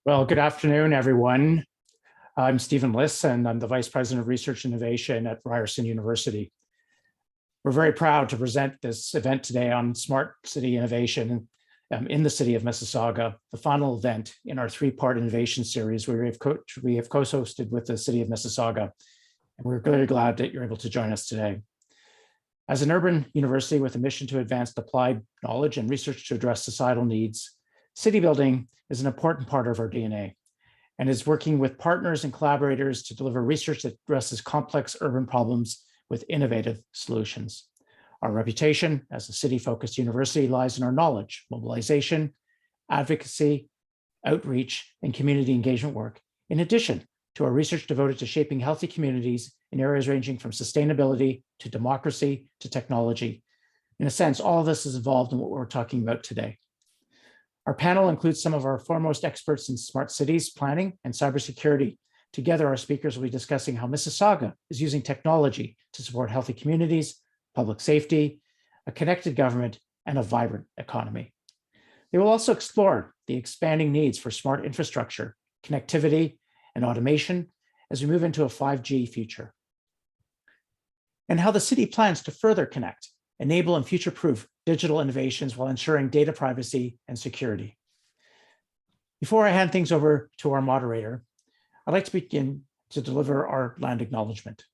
Well, good afternoon, everyone. I'm Stephen Liss, and I'm the Vice President of Research and Innovation at Ryerson University. We're very proud to present this event today on smart city innovation in the City of Mississauga, the final event in our three-part innovation series where we have co-hosted with the City of Mississauga. And we're very glad that you're able to join us today. As an urban university with a mission to advance applied knowledge and research to address societal needs, city building is an important part of our DNA and is working with partners and collaborators to deliver research that addresses complex urban problems with innovative solutions. Our reputation as a city-focused university lies in our knowledge, mobilization, advocacy, outreach, and community engagement work, in addition to our research devoted to shaping healthy communities in areas ranging from sustainability to democracy to technology. In a sense, all of this is involved in what we're talking about today. Our panel includes some of our foremost experts in smart cities planning and cybersecurity. Together, our speakers will be discussing how Mississauga is using technology to support healthy communities, public safety, a connected government, and a vibrant economy. They will also explore the expanding needs for smart infrastructure, connectivity, and automation as we move into a 5G future, and how the city plans to further connect, enable, and future-proof digital innovations while ensuring data privacy and security. Before I hand things over to our moderator, I'd like to begin to deliver our land acknowledgement.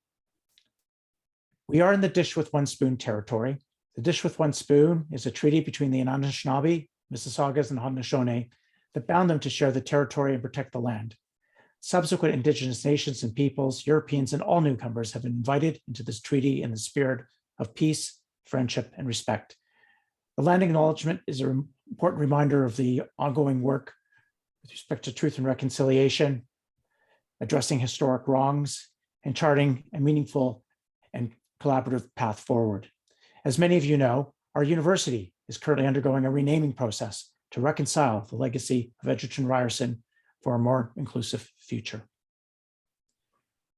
We are in the dish with one spoon territory. The dish with one spoon is a treaty between the Anishinaabe, Mississaugas, and Haudenosaunee that bound them to share the territory and protect the land. Subsequent Indigenous nations and peoples, Europeans, and all newcomers have been invited into this treaty in the spirit of peace, friendship, and respect. The land acknowledgement is an important reminder of the ongoing work with respect to truth and reconciliation, addressing historic wrongs, and charting a meaningful and collaborative path forward. As many of you know, our university is currently undergoing a renaming process to reconcile the legacy of Building Ryerson for a more inclusive future.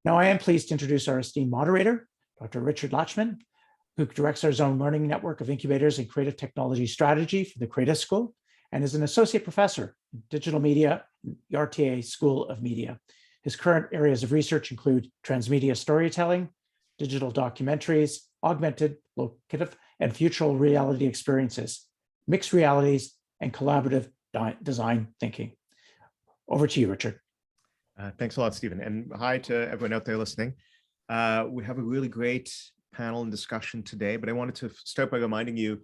Now, I am pleased to introduce our esteemed moderator, Dr. Richard Lachman, who directs our Zone Learning Network of Incubators and Creative Technology Strategy for the Creative School, and is an associate professor in digital media in the RTA School of Media. His current areas of research include transmedia storytelling, digital documentaries, augmented, locative, and future reality experiences, mixed realities, and collaborative design thinking. Over to you, Richard. Thanks a lot, Stephen. And hi to everyone out there listening. We have a really great panel and discussion today, but I wanted to start by reminding you,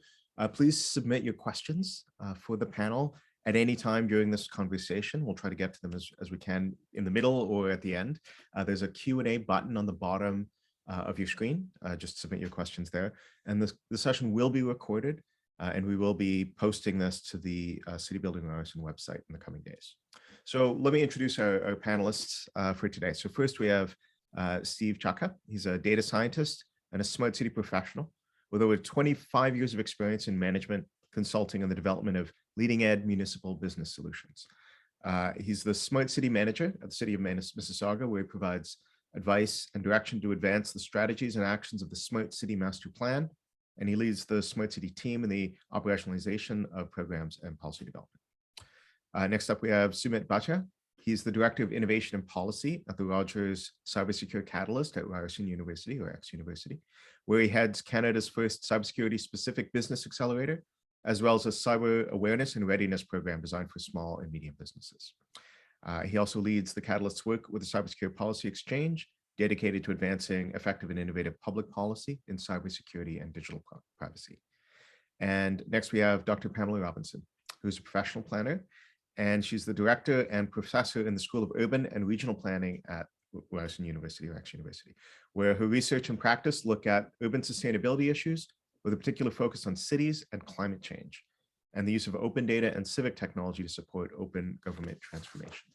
please submit your questions for the panel at any time during this conversation. We'll try to get to them as we can in the middle or at the end. There's a Q&A button on the bottom of your screen. Just submit your questions there. And the session will be recorded, and we will be posting this to the City Building Ryerson website in the coming days. So let me introduce our panelists for today. So first we have Steve Czajka. He's a data scientist and a smart city professional with over 25 years of experience in management, consulting, and the development of leading-edge municipal business solutions. He's the smart city manager at the City of Mississauga, where he provides advice and direction to advance the strategies and actions of the Smart City Master Plan, and he leads the Smart City team in the operationalization of programs and policy development. Next up, we have Sumit Bhatia. He's the Director of Innovation and Policy at the Rogers Cybersecure Catalyst at Ryerson University, or X-University, where he heads Canada's first cybersecurity-specific business accelerator, as well as a cyber awareness and readiness program designed for small and medium businesses. He also leads the Catalyst's work with the Cybersecure Policy Exchange, dedicated to advancing effective and innovative public policy in cybersecurity and digital privacy. And next we have Dr. Pamela Robinson, who's a professional planner, and she's the director and professor in the School of Urban and Regional Planning at Ryerson University, or X-University, where her research and practice look at urban sustainability issues with a particular focus on cities and climate change, and the use of open data and civic technology to support open government transformation.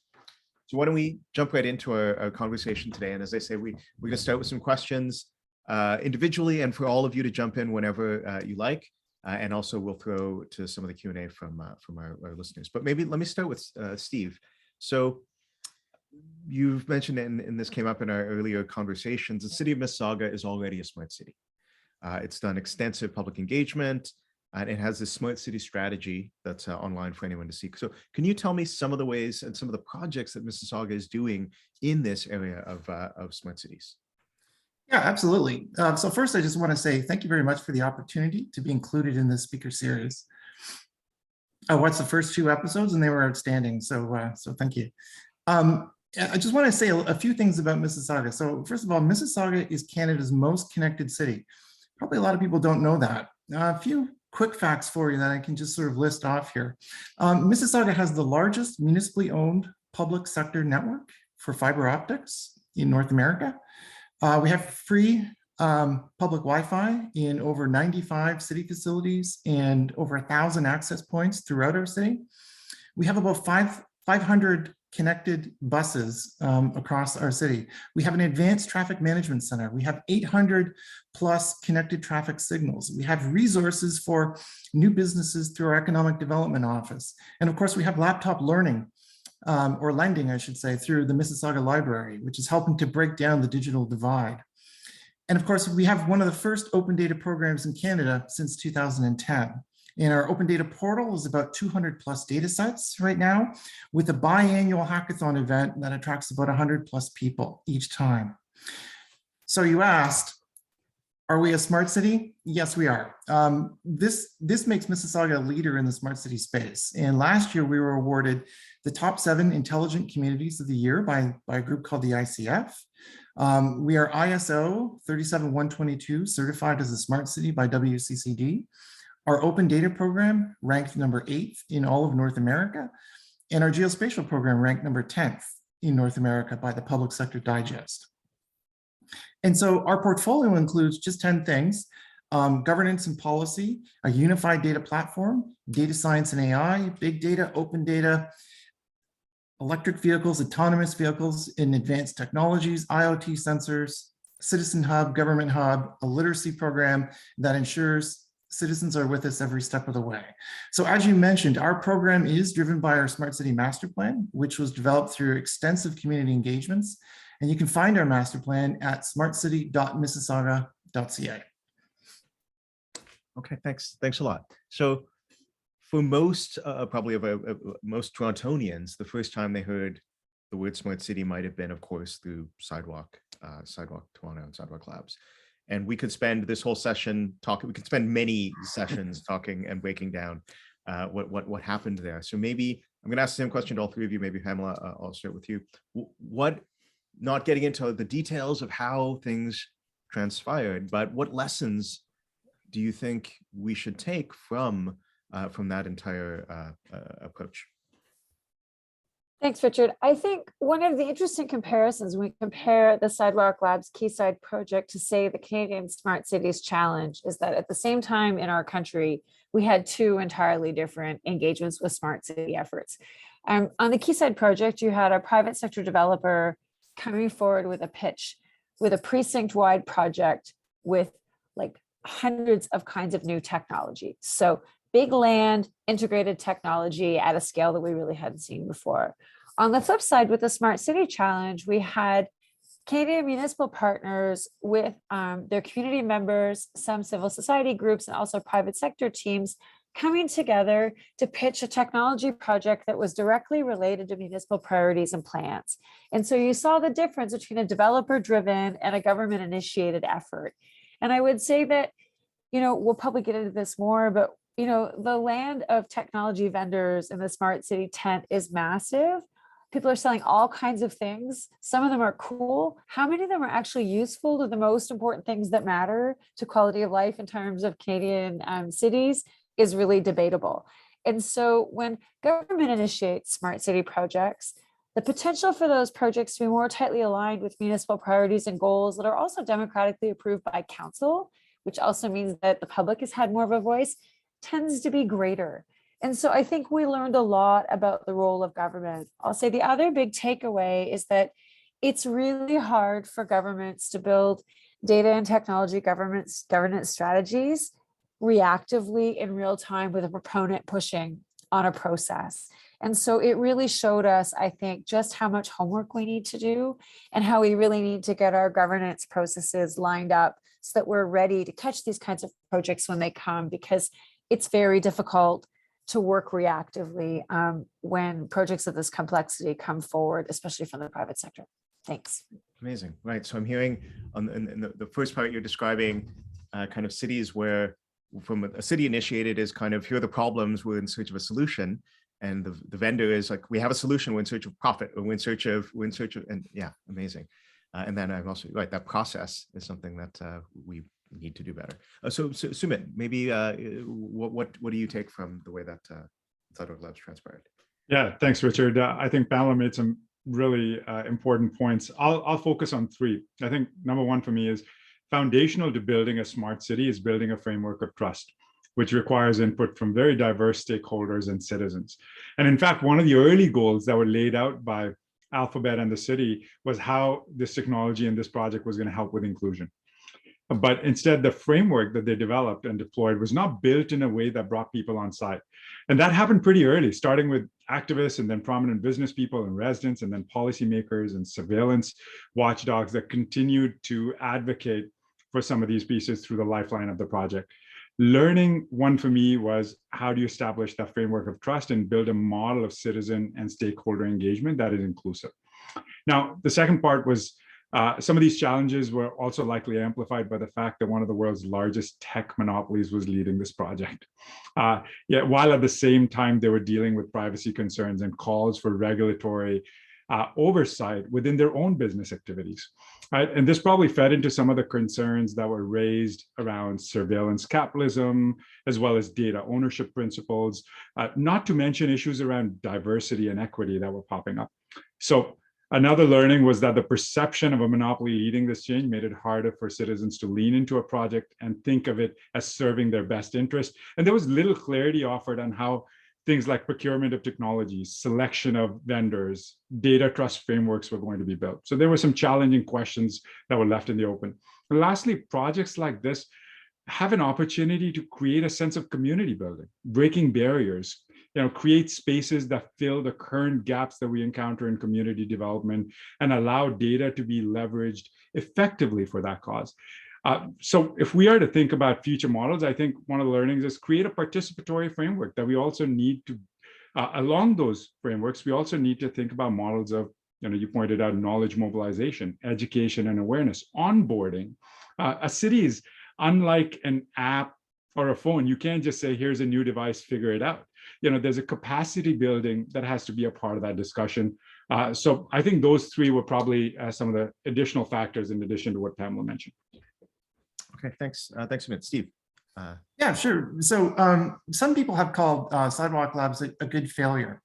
So why don't we jump right into our conversation today? And as I say, we're going to start with some questions individually, and for all of you to jump in whenever you like. And also we'll throw to some of the Q&A from our listeners. But maybe let me start with Steve. So you've mentioned, and this came up in our earlier conversations, the City of Mississauga is already a smart city. It's done extensive public engagement. and it has this smart city strategy that's online for anyone to see. So can you tell me some of the ways and some of the projects that Mississauga is doing in this area of smart cities? Yeah, absolutely. So first, I just want to say thank you very much for the opportunity to be included in this speaker series. I watched the first 2 episodes and they were outstanding. So thank you. I just want to say a few things about Mississauga. So first of all, Mississauga is Canada's most connected city. Probably a lot of people don't know that. A few quick facts for you that I can just sort of list off here. Mississauga has the largest municipally owned public sector network for fiber optics in North America. We have free public Wi-Fi in over 95 city facilities and over 1,000 access points throughout our city. We have about 500 connected buses across our city. We have an advanced traffic management center. We have 800 plus connected traffic signals. We have resources for new businesses through our economic development office. And of course, we have laptop learning, or lending, I should say, through the Mississauga Library, which is helping to break down the digital divide. And of course, we have one of the first open data programs in Canada since 2010. And our open data portal is about 200 plus data sets right now, with a biannual hackathon event that attracts about 100 plus people each time. So you asked, are we a smart city? Yes, we are. This makes Mississauga a leader in the smart city space. And last year we were awarded the top 7 intelligent communities of the year by a group called the ICF. We are ISO 37122 certified as a smart city by WCCD. Our open data program ranked number 8th in all of North America, and our geospatial program ranked number 10th in North America by the Public Sector Digest. And so our portfolio includes just 10 things: governance and policy, a unified data platform, data science and AI, big data, open data, electric vehicles, autonomous vehicles in advanced technologies, IoT sensors, citizen hub, government hub, a literacy program that ensures citizens are with us every step of the way. So as you mentioned, our program is driven by our Smart City Master Plan, which was developed through extensive community engagements. And you can find our master plan at smartcity.mississauga.ca. Okay, thanks a lot. So for most, probably most Torontonians, the first time they heard the word smart city might have been, of course, through Sidewalk Toronto and Sidewalk Labs. And we could spend this whole session talking, we could spend many sessions talking and breaking down what happened there. So maybe I'm going to ask the same question to all 3 of you. Maybe Pamela, I'll start with you. Not getting into the details of how things transpired, but what lessons do you think we should take from that entire approach? Thanks, Richard. I think one of the interesting comparisons when we compare the Sidewalk Labs Quayside project to, say, the Canadian Smart Cities Challenge is that at the same time in our country, we had 2 entirely different engagements with smart city efforts. On the Quayside project, you had a private sector developer coming forward with a pitch with a precinct-wide project with like hundreds of kinds of new technology. So big land, integrated technology at a scale that we really hadn't seen before. On the flip side, with the Smart City Challenge, we had Canadian municipal partners with their community members, some civil society groups, and also private sector teams coming together to pitch a technology project that was directly related to municipal priorities and plans. And so you saw the difference between a developer-driven and a government-initiated effort. And I would say that, we'll probably get into this more, but the land of technology vendors in the smart city tent is massive. People are selling all kinds of things. Some of them are cool. How many of them are actually useful to the most important things that matter to quality of life in terms of Canadian cities is really debatable. And so when government initiates smart city projects, the potential for those projects to be more tightly aligned with municipal priorities and goals that are also democratically approved by council, which also means that the public has had more of a voice, tends to be greater. And so I think we learned a lot about the role of government. I'll say the other big takeaway is that it's really hard for governments to build data and technology governance strategies reactively in real time with a proponent pushing on a process. And so it really showed us, I think, just how much homework we need to do and how we really need to get our governance processes lined up so that we're ready to catch these kinds of projects when they come, because it's very difficult to work reactively when projects of this complexity come forward, especially from the private sector. Thanks. Amazing. Right. So I'm hearing in the first part you're describing kind of cities where from a city initiated is kind of here are the problems, we're in search of a solution. And the vendor is like, we have a solution, we're in search of profit, or we're in search of, and yeah, amazing. And then I'm also, right, that process is something that we need to do better. So Sumit, maybe what do you take from the way that Sidewalk Labs transpired? Yeah, thanks, Richard. I think Pamela made some really important points. I'll focus on three. I think number one for me is foundational to building a smart city is building a framework of trust, which requires input from very diverse stakeholders and citizens. And in fact, one of the early goals that were laid out by Alphabet and the city was how this technology and this project was going to help with inclusion. But instead, the framework that they developed and deployed was not built in a way that brought people on site. And that happened pretty early, starting with activists and then prominent business people and residents and then policymakers and surveillance watchdogs that continued to advocate for some of these pieces through the lifeline of the project. Learning one for me was how do you establish that framework of trust and build a model of citizen and stakeholder engagement that is inclusive. Now, the second part was some of these challenges were also likely amplified by the fact that one of the world's largest tech monopolies was leading this project. While at the same time they were dealing with privacy concerns and calls for regulatory oversight within their own business activities. Right? And this probably fed into some of the concerns that were raised around surveillance capitalism, as well as data ownership principles, not to mention issues around diversity and equity that were popping up. So another learning was that the perception of a monopoly leading this change made it harder for citizens to lean into a project and think of it as serving their best interest. And there was little clarity offered on how things like procurement of technologies, selection of vendors, data trust frameworks were going to be built. So there were some challenging questions that were left in the open. And lastly, projects like this have an opportunity to create a sense of community building, breaking barriers, create spaces that fill the current gaps that we encounter in community development and allow data to be leveraged effectively for that cause. So if we are to think about future models, I think one of the learnings is create a participatory framework that we also need to, along those frameworks, we also need to think about models of, you pointed out knowledge mobilization, education and awareness, onboarding. A city is unlike an app or a phone. You can't just say, here's a new device, figure it out. There's a capacity building that has to be a part of that discussion. So I think those three were probably some of the additional factors in addition to what Pamela mentioned. Okay, thanks. Thanks, Sumit. Steve. Yeah, sure. So some people have called Sidewalk Labs a good failure.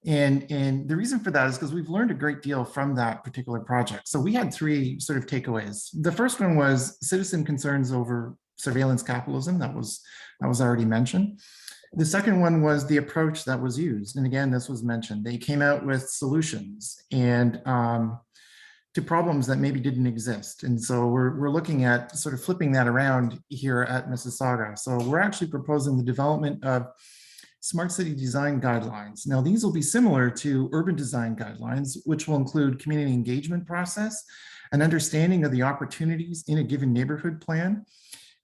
And the reason for that is because we've learned a great deal from that particular project. So we had three sort of takeaways. The first one was citizen concerns over surveillance capitalism. That was already mentioned. The second one was the approach that was used. And again, this was mentioned. They came out with solutions and to problems that maybe didn't exist. And so we're looking at sort of flipping that around here at Mississauga. So we're actually proposing the development of smart city design guidelines. Now, these will be similar to urban design guidelines, which will include community engagement process, an understanding of the opportunities in a given neighborhood plan,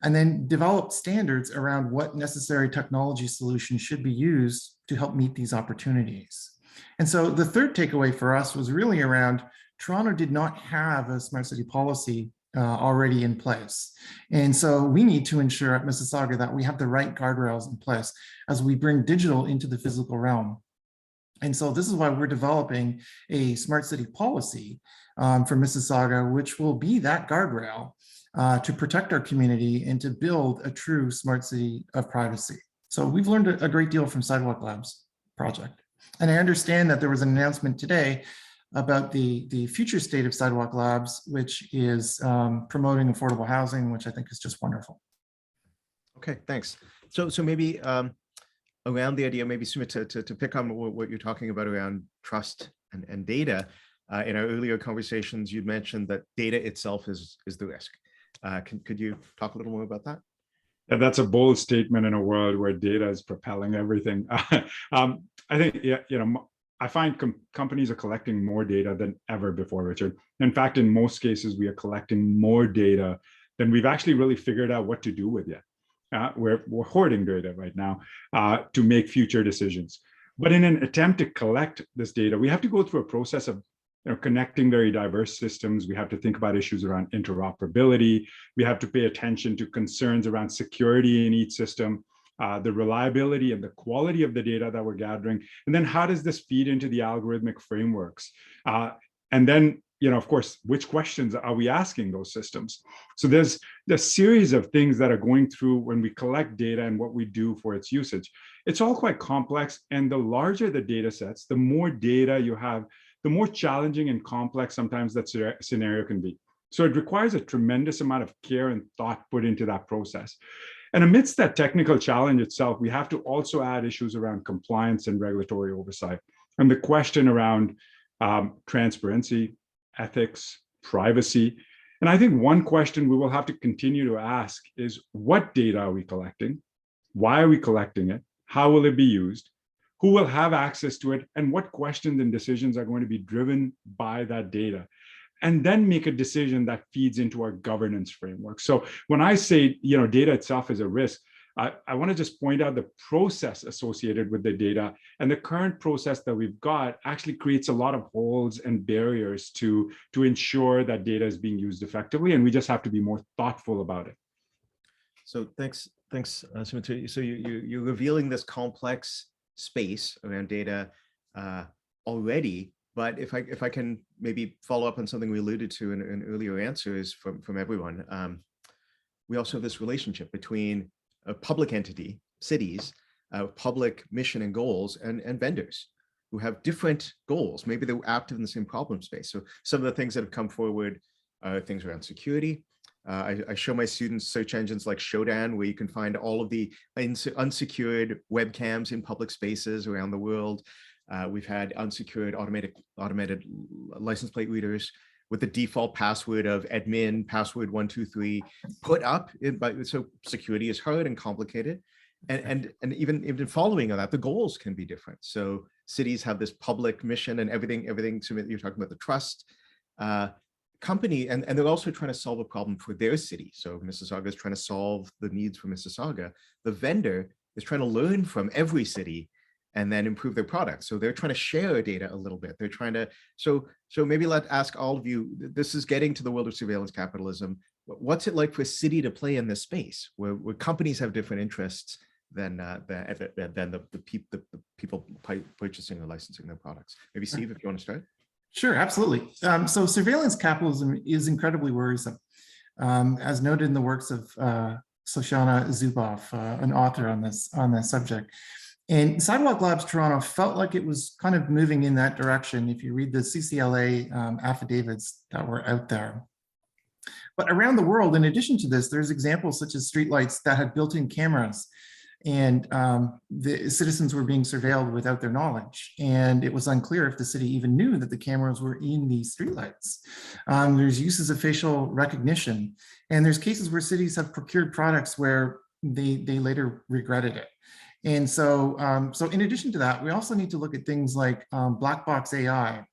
and then develop standards around what necessary technology solutions should be used to help meet these opportunities. And so the third takeaway for us was really around Toronto did not have a smart city policy already in place. And so we need to ensure at Mississauga that we have the right guardrails in place as we bring digital into the physical realm. And so this is why we're developing a smart city policy for Mississauga, which will be that guardrail to protect our community and to build a true smart city of privacy. So we've learned a great deal from Sidewalk Labs project. And I understand that there was an announcement today about the future state of Sidewalk Labs, which is promoting affordable housing, which I think is just wonderful. Okay, thanks. So maybe around the idea, maybe Sumit, to pick on what you're talking about around trust and data. In our earlier conversations, you'd mentioned that data itself is the risk. Could you talk a little more about that? Yeah, that's a bold statement in a world where data is propelling everything. I think, I find companies are collecting more data than ever before, Richard. In fact, in most cases, we are collecting more data than we've actually really figured out what to do with yet. we're hoarding data right now to make future decisions. But in an attempt to collect this data, we have to go through a process of connecting very diverse systems. We have to think about issues around interoperability. We have to pay attention to concerns around security in each system, the reliability and the quality of the data that we're gathering. And then how does this feed into the algorithmic frameworks? And then, of course, which questions are we asking those systems? So there's a series of things that are going through when we collect data and what we do for its usage. It's all quite complex. And the larger the data sets, the more data you have, the more challenging and complex sometimes that scenario can be. So it requires a tremendous amount of care and thought put into that process. And amidst that technical challenge itself, we have to also add issues around compliance and regulatory oversight. And the question around transparency, ethics, privacy. And I think one question we will have to continue to ask is, what data are we collecting? Why are we collecting it? How will it be used? Who will have access to it? And what questions and decisions are going to be driven by that data? And then make a decision that feeds into our governance framework. So when I say, data itself is a risk, I want to just point out the process associated with the data. And the current process that we've got actually creates a lot of holes and barriers to ensure that data is being used effectively. And we just have to be more thoughtful about it. So thanks, Sumit. So you're revealing this complex space around data already. But if I can maybe follow up on something we alluded to in earlier answers from everyone, we also have this relationship between a public entity, cities, public mission and goals, and vendors who have different goals. Maybe they're active in the same problem space. So some of the things that have come forward are things around security. I show my students search engines like Shodan, where you can find all of the unsecured webcams in public spaces around the world. We've had unsecured automated license plate readers with the default password of admin, password 123 put up. So security is hard and complicated. And even following on that, the goals can be different. So cities have this public mission and everything, Sumit, you're talking about the trust company, and they're also trying to solve a problem for their city. So Mississauga is trying to solve the needs for Mississauga. The vendor is trying to learn from every city and then improve their product. So they're trying to share data a little bit. They're trying to, so maybe let's ask all of you, this is getting to the world of surveillance capitalism. What's it like for a city to play in this space where companies have different interests than the people purchasing or licensing their products? Maybe Steve, if you want to start. Sure, absolutely. So surveillance capitalism is incredibly worrisome. As noted in the works of Shoshana Zuboff, an author on this subject. And Sidewalk Labs Toronto felt like it was kind of moving in that direction if you read the CCLA affidavits that were out there. But around the world, in addition to this, there's examples such as streetlights that had built-in cameras, and the citizens were being surveilled without their knowledge. And it was unclear if the city even knew that the cameras were in these streetlights. There's uses of facial recognition. And there's cases where cities have procured products where they later regretted it. And so, in addition to that, we also need to look at things like black box AI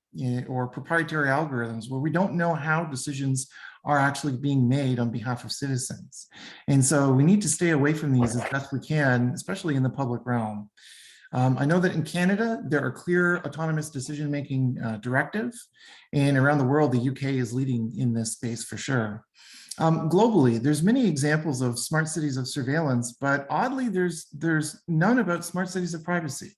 or proprietary algorithms where we don't know how decisions are actually being made on behalf of citizens. And so we need to stay away from these as best we can, especially in the public realm. I know that in Canada, there are clear autonomous decision-making directives, and around the world, the UK is leading in this space for sure. Globally, there's many examples of smart cities of surveillance, but oddly, there's none about smart cities of privacy.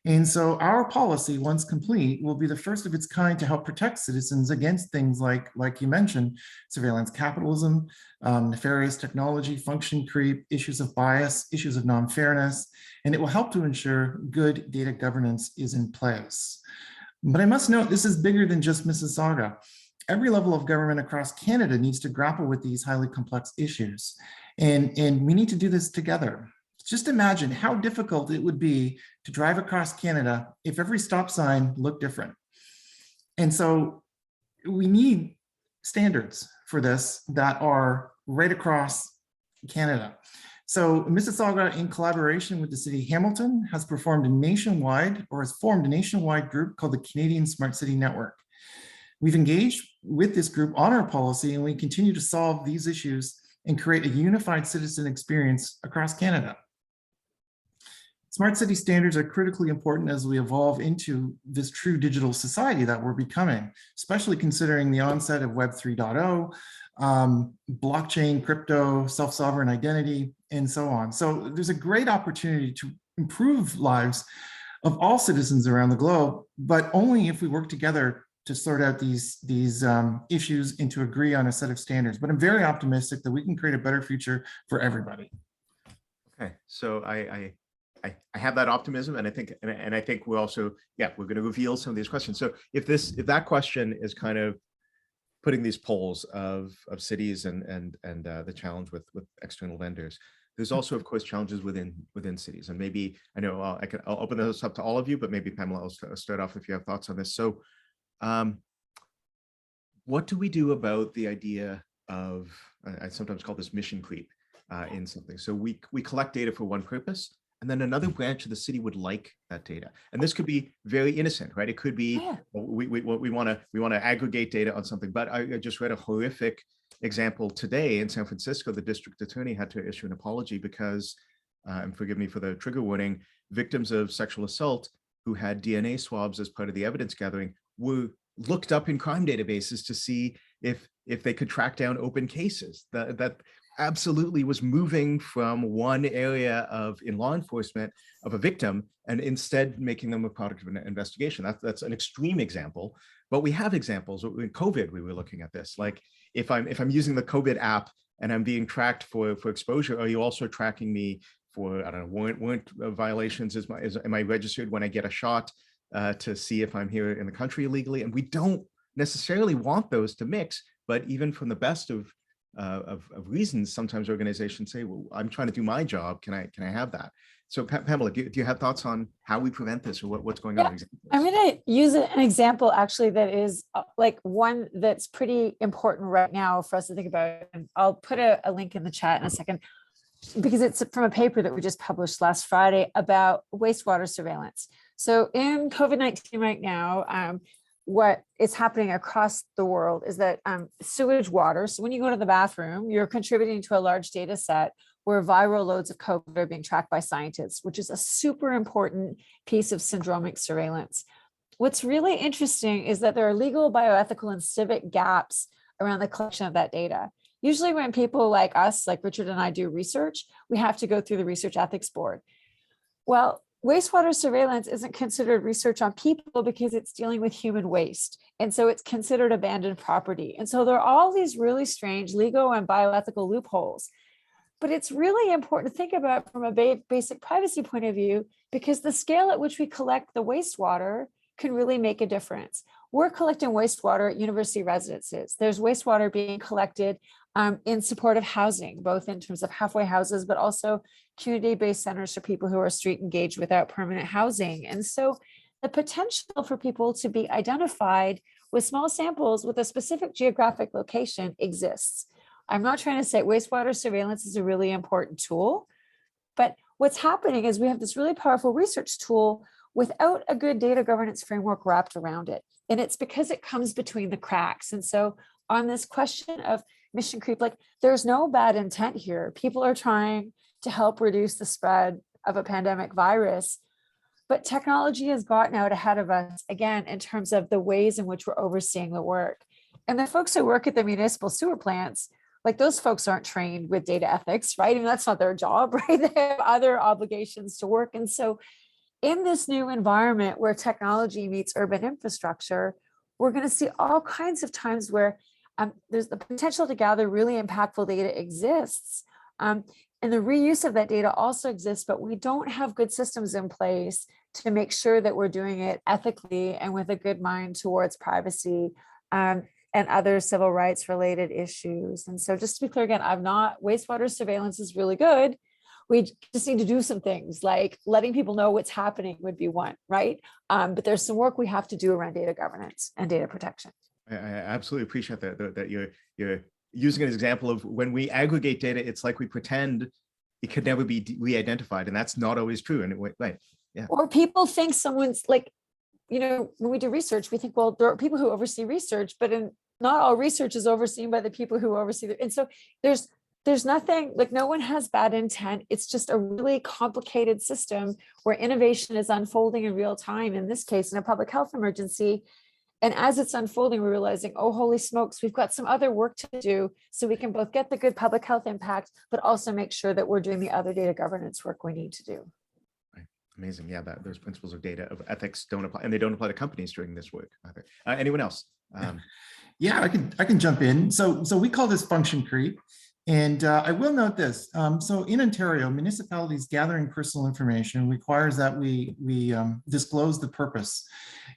And so our policy, once complete, will be the first of its kind to help protect citizens against things like you mentioned, surveillance capitalism, nefarious technology, function creep, issues of bias, issues of non-fairness, and it will help to ensure good data governance is in place. But I must note, this is bigger than just Mississauga. Every level of government across Canada needs to grapple with these highly complex issues. And we need to do this together. Just imagine how difficult it would be to drive across Canada if every stop sign looked different. And so we need standards for this that are right across Canada. So Mississauga, in collaboration with the City of Hamilton, has formed a nationwide group called the Canadian Smart City Network. We've engaged with this group on our policy, and we continue to solve these issues and create a unified citizen experience across Canada. Smart city standards are critically important as we evolve into this true digital society that we're becoming, especially considering the onset of Web 3.0, blockchain, crypto, self-sovereign identity, and so on. So there's a great opportunity to improve lives of all citizens around the globe, but only if we work together to sort out these issues and to agree on a set of standards. But I'm very optimistic that we can create a better future for everybody. Okay, so I have that optimism, and I think we're also, yeah, we're going to reveal some of these questions. So if that question is kind of putting these polls of cities and the challenge with external vendors, there's also, of course, challenges within cities. And maybe, I know I'll open this up to all of you, but maybe Pamela, I'll start off if you have thoughts on this. So what do we do about the idea of, I sometimes call this mission creep in something. So we collect data for one purpose, and then another branch of the city would like that data. And this could be very innocent, right? It could be, we want to aggregate data on something. But I just read a horrific example today in San Francisco. The district attorney had to issue an apology because, and forgive me for the trigger warning, victims of sexual assault who had DNA swabs as part of the evidence gathering were looked up in crime databases to see if they could track down open cases. That absolutely was moving from one area in law enforcement of a victim and instead making them a product of an investigation. That's an extreme example, but we have examples. In COVID, we were looking at this. Like if I'm using the COVID app and I'm being tracked for exposure, are you also tracking me for, I don't know, warrant violations? Am I registered when I get a shot to see if I'm here in the country illegally? And we don't necessarily want those to mix, but even from the best of reasons, sometimes organizations say, well, I'm trying to do my job. Can I have that? So Pamela, do you have thoughts on how we prevent this, or what's going on? I'm going to use an example actually that is like one that's pretty important right now for us to think about. And I'll put a link in the chat in a second, because it's from a paper that we just published last Friday about wastewater surveillance. So in COVID-19 right now, what is happening across the world is that sewage water, so when you go to the bathroom, you're contributing to a large data set where viral loads of COVID are being tracked by scientists, which is a super important piece of syndromic surveillance. What's really interesting is that there are legal, bioethical, and civic gaps around the collection of that data. Usually when people like us, like Richard and I, do research, we have to go through the Research Ethics Board. Well, wastewater surveillance isn't considered research on people because it's dealing with human waste. And so it's considered abandoned property. And so there are all these really strange legal and bioethical loopholes. But it's really important to think about from a basic privacy point of view, because the scale at which we collect the wastewater can really make a difference. We're collecting wastewater at university residences. There's wastewater being collected in support of housing, both in terms of halfway houses, but also community-based centers for people who are street engaged without permanent housing. And so the potential for people to be identified with small samples with a specific geographic location exists. I'm not trying to say wastewater surveillance is a really important tool, but what's happening is we have this really powerful research tool without a good data governance framework wrapped around it. And it's because it comes between the cracks. And so on this question of mission creep, like there's no bad intent here. People are trying to help reduce the spread of a pandemic virus, but technology has gotten out ahead of us, again, in terms of the ways in which we're overseeing the work. And the folks who work at the municipal sewer plants, like those folks aren't trained with data ethics, right? I mean, that's not their job, right? They have other obligations to work. And so in this new environment where technology meets urban infrastructure, we're going to see all kinds of times where there's the potential to gather really impactful data exists. And the reuse of that data also exists, but we don't have good systems in place to make sure that we're doing it ethically and with a good mind towards privacy and other civil rights related issues. And so just to be clear again, wastewater surveillance is really good. We just need to do some things like letting people know what's happening would be one, right? But there's some work we have to do around data governance and data protection. I absolutely appreciate that you're using an example of when we aggregate data, it's like we pretend it could never be re-identified, and that's not always true. And right, yeah. Or people think someone's like, when we do research, we think, well, there are people who oversee research, but not all research is overseen by the people who oversee it. And so there's there's nothing, like no one has bad intent. It's just a really complicated system where innovation is unfolding in real time, in this case, in a public health emergency. And as it's unfolding, we're realizing, oh, holy smokes, we've got some other work to do so we can both get the good public health impact, but also make sure that we're doing the other data governance work we need to do. Right. Amazing. Yeah, those principles of data, of ethics don't apply, and they don't apply to companies doing this work. Anyone else? Yeah, I can jump in. So we call this function creep. And I will note this. So in Ontario, municipalities gathering personal information requires that we disclose the purpose,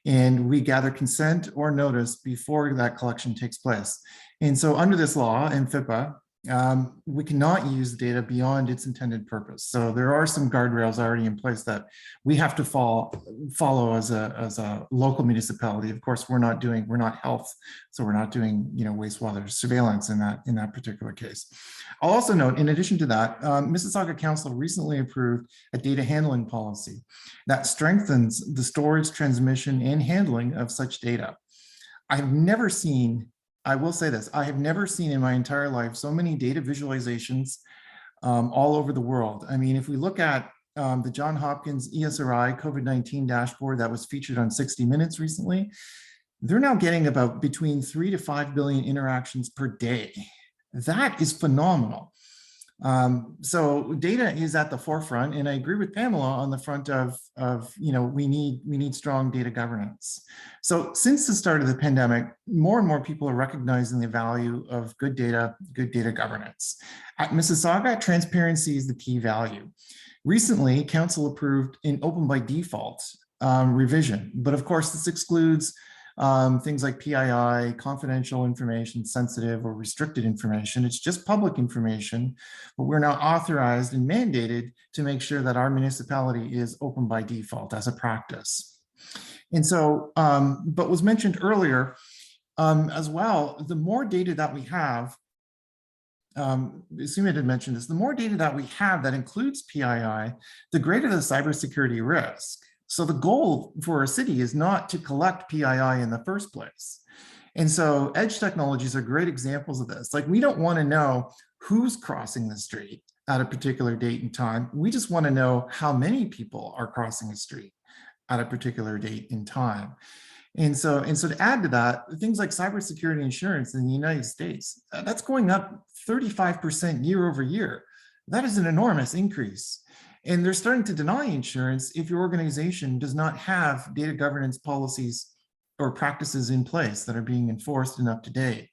and we gather consent or notice before that collection takes place. And so under this law and FIPA, we cannot use data beyond its intended purpose. So there are some guardrails already in place that we have to follow as a local municipality. Of course, we're not health, so we're not doing wastewater surveillance in that particular case. I'll also note, in addition to that, Mississauga Council recently approved a data handling policy that strengthens the storage, transmission, and handling of such data. I've never seen, I will say this, I have never seen in my entire life so many data visualizations all over the world. I mean, if we look at the Johns Hopkins ESRI COVID-19 dashboard that was featured on 60 Minutes recently, they're now getting about between 3 to 5 billion interactions per day. That is phenomenal. So data is at the forefront, and I agree with Pamela on the front of we need strong data governance. So since the start of the pandemic, more and more people are recognizing the value of good data governance. At Mississauga, transparency is the key value. Recently, Council approved an open by default revision, but of course this excludes things like PII, confidential information, sensitive or restricted information. It's just public information, but we're now authorized and mandated to make sure that our municipality is open by default as a practice. And so, but was mentioned earlier as well, the more data that we have, Sumit had mentioned this, the more data that we have that includes PII, the greater the cybersecurity risk. So the goal for a city is not to collect PII in the first place. And so edge technologies are great examples of this. Like, we don't want to know who's crossing the street at a particular date and time. We just want to know how many people are crossing a street at a particular date and time. And so to add to that, things like cybersecurity insurance in the United States, that's going up 35% year over year. That is an enormous increase. And they're starting to deny insurance if your organization does not have data governance policies or practices in place that are being enforced and up to date.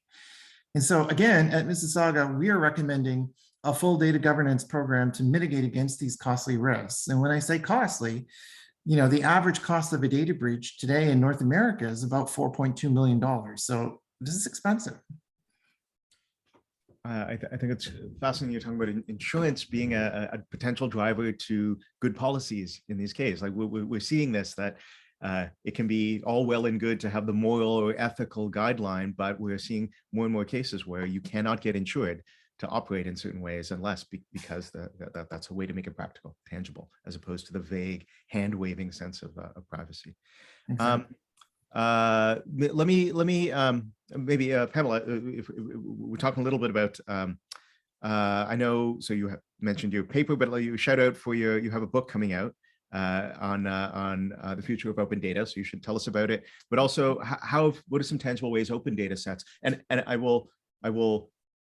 And so again, at Mississauga, we are recommending a full data governance program to mitigate against these costly risks. And when I say costly, the average cost of a data breach today in North America is about $4.2 million. So this is expensive. I think it's fascinating you're talking about insurance being a potential driver to good policies in these cases. Like we're seeing this, that it can be all well and good to have the moral or ethical guideline, but we're seeing more and more cases where you cannot get insured to operate in certain ways unless because that's a way to make it practical, tangible, as opposed to the vague hand-waving sense of privacy. Exactly. Let me maybe Pamela, if we're talking a little bit about I know, so you have mentioned your paper, but you shout out for you have a book coming out on the future of open data, so you should tell us about it, but also what are some tangible ways open data sets, and I will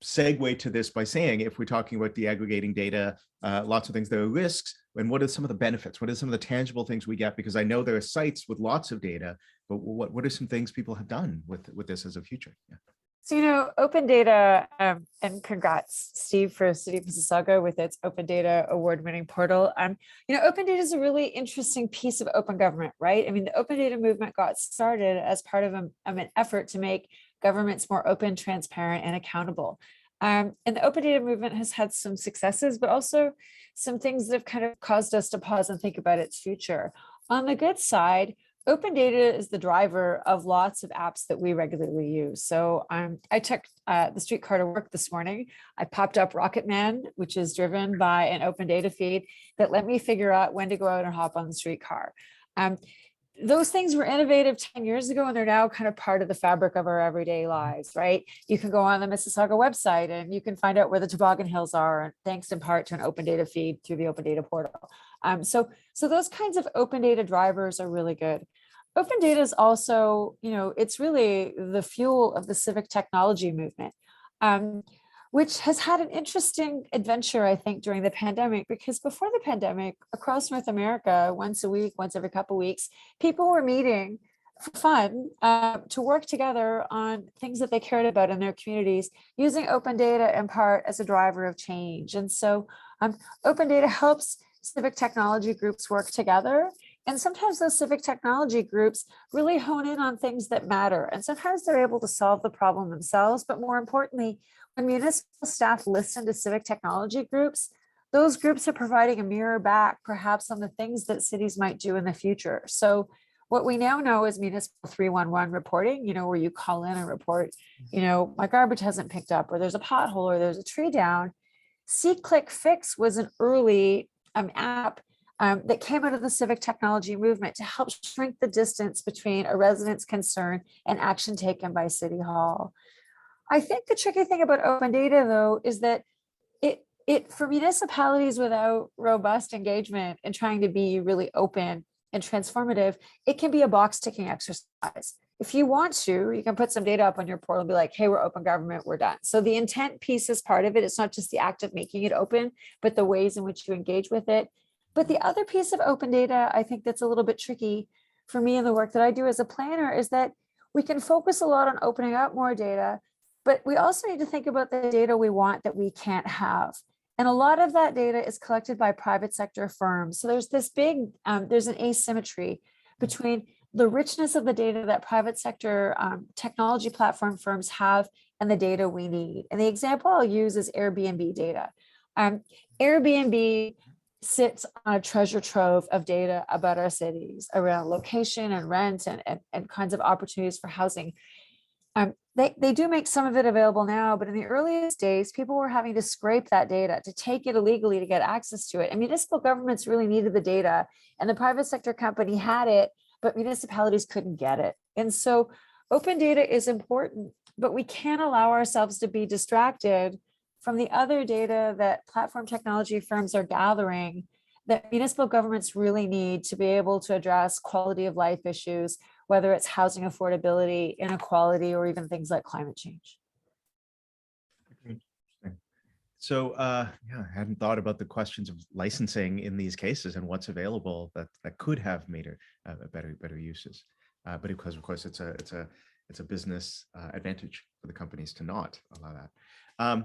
segue to this by saying, if we're talking about deaggregating data, lots of things, there are risks, and what are some of the benefits? What are some of the tangible things we get? Because I know there are sites with lots of data, but what are some things people have done with this as a future? Yeah. So, open data, and congrats, Steve, for City of Mississauga with its open data award-winning portal. Open data is a really interesting piece of open government, right? I mean, the open data movement got started as part of an effort to make governments more open, transparent, and accountable. And the open data movement has had some successes, but also some things that have kind of caused us to pause and think about its future. On the good side, open data is the driver of lots of apps that we regularly use. So I checked the streetcar to work this morning. I popped up Rocket Man, which is driven by an open data feed that let me figure out when to go out and hop on the streetcar. those things were innovative 10 years ago, and they're now kind of part of the fabric of our everyday lives, right? You can go on the Mississauga website and you can find out where the toboggan hills are, thanks in part to an open data feed through the open data portal. So those kinds of open data drivers are really good. Open data is also, it's really the fuel of the civic technology movement, which has had an interesting adventure, I think, during the pandemic, because before the pandemic, across North America, once a week, once every couple of weeks, people were meeting for fun to work together on things that they cared about in their communities, using open data in part as a driver of change. And so open data helps civic technology groups work together. And sometimes those civic technology groups really hone in on things that matter. And sometimes they're able to solve the problem themselves. But more importantly, when municipal staff listen to civic technology groups, those groups are providing a mirror back, perhaps on the things that cities might do in the future. So what we now know is municipal 311 reporting, where you call in and report, my garbage hasn't picked up, or there's a pothole, or there's a tree down. See Click Fix was an early app that came out of the civic technology movement to help shrink the distance between a resident's concern and action taken by City Hall. I think the tricky thing about open data, though, is that it for municipalities without robust engagement and trying to be really open and transformative, it can be a box ticking exercise. If you want to, you can put some data up on your portal and be like, hey, we're open government, we're done. So the intent piece is part of it. It's not just the act of making it open, but the ways in which you engage with it. But the other piece of open data, I think that's a little bit tricky for me in the work that I do as a planner, is that we can focus a lot on opening up more data, but we also need to think about the data we want that we can't have. And a lot of that data is collected by private sector firms. So there's this big, there's an asymmetry between the richness of the data that private sector technology platform firms have and the data we need. And the example I'll use is Airbnb data. Airbnb sits on a treasure trove of data about our cities around location and rent and kinds of opportunities for housing. They do make some of it available now, but in the earliest days, people were having to scrape that data to take it illegally to get access to it. And municipal governments really needed the data, and the private sector company had it, but municipalities couldn't get it. And so open data is important, but we can't allow ourselves to be distracted from the other data that platform technology firms are gathering that municipal governments really need to be able to address quality of life issues, whether it's housing affordability, inequality, or even things like climate change. So yeah, I hadn't thought about the questions of licensing in these cases and what's available that could have made better uses. But because of course it's a business advantage for the companies to not allow that.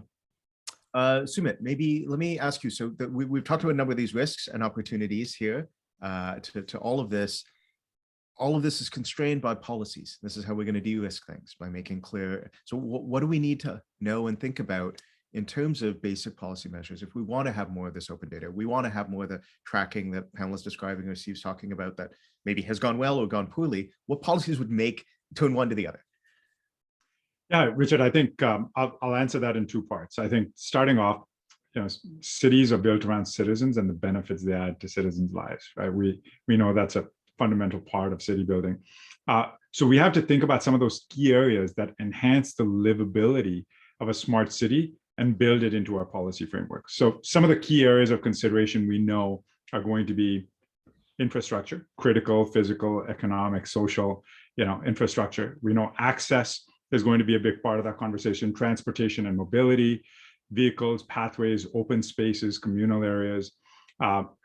Sumit, maybe let me ask you, so we've talked about a number of these risks and opportunities here to all of this. All of this is constrained by policies. This is how we're going to de-risk things, by making clear. So what do we need to know and think about in terms of basic policy measures if we want to have more of this open data? We want to have more of the tracking that Pamela's describing or Steve's talking about that maybe has gone well or gone poorly. What policies would make turn one to the other? Yeah, Richard, I think I'll answer that in two parts. I think starting off, cities are built around citizens and the benefits they add to citizens' lives, right? We know that's a fundamental part of city building. So we have to think about some of those key areas that enhance the livability of a smart city and build it into our policy framework. So some of the key areas of consideration we know are going to be infrastructure, critical, physical, economic, social, infrastructure. We know access is going to be a big part of that conversation. Transportation and mobility, vehicles, pathways, open spaces, communal areas.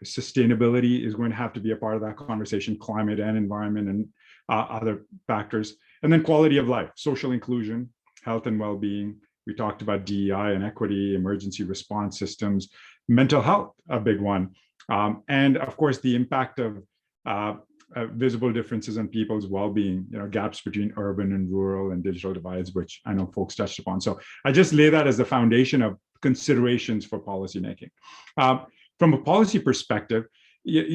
Sustainability is going to have to be a part of that conversation, climate and environment and other factors. And then quality of life, social inclusion, health and well-being. We talked about DEI and equity, emergency response systems, mental health, a big one. And of course, the impact of visible differences in people's well-being, gaps between urban and rural and digital divides, which I know folks touched upon. So I just lay that as the foundation of considerations for policymaking. From a policy perspective,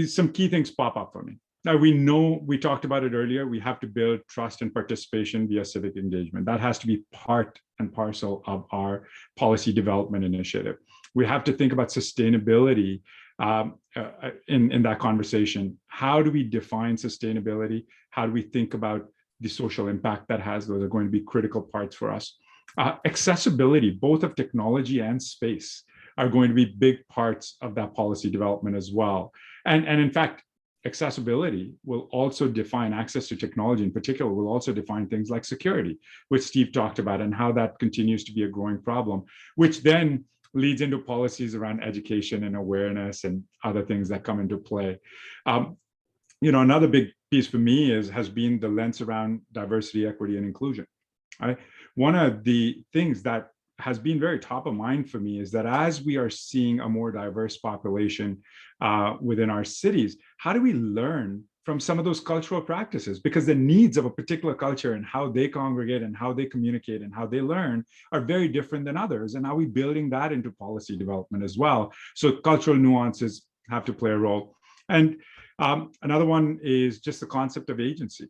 some key things pop up for me. Now, we talked about it earlier, we have to build trust and participation via civic engagement. That has to be part and parcel of our policy development initiative. We have to think about sustainability in that conversation. How do we define sustainability? How do we think about the social impact that has? Those are going to be critical parts for us. Accessibility, both of technology and space, are going to be big parts of that policy development as well. And in fact, accessibility will also define access to technology in particular, will also define things like security, which Steve talked about, and how that continues to be a growing problem, which then leads into policies around education and awareness and other things that come into play. Another big piece for me has been the lens around diversity, equity, and inclusion. Right? One of the things that has been very top of mind for me is that as we are seeing a more diverse population within our cities, how do we learn from some of those cultural practices? Because the needs of a particular culture and how they congregate and how they communicate and how they learn are very different than others. And are we building that into policy development as well? So cultural nuances have to play a role. And another one is just the concept of agency.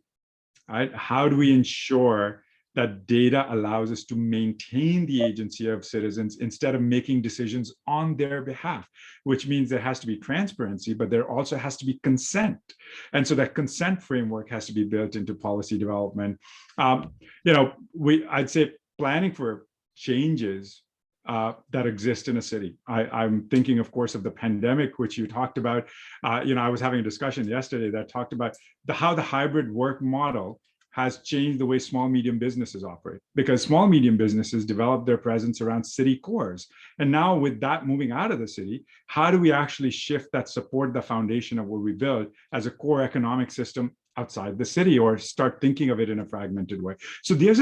Right? How do we ensure that data allows us to maintain the agency of citizens instead of making decisions on their behalf, which means there has to be transparency, but there also has to be consent. And so that consent framework has to be built into policy development. I'd say planning for changes that exist in a city. I'm thinking, of course, of the pandemic, which you talked about. I was having a discussion yesterday that talked about how the hybrid work model has changed the way small, medium businesses operate, because small, medium businesses develop their presence around city cores. And now with that moving out of the city, how do we actually shift that support the foundation of what we build as a core economic system outside the city, or start thinking of it in a fragmented way? So there's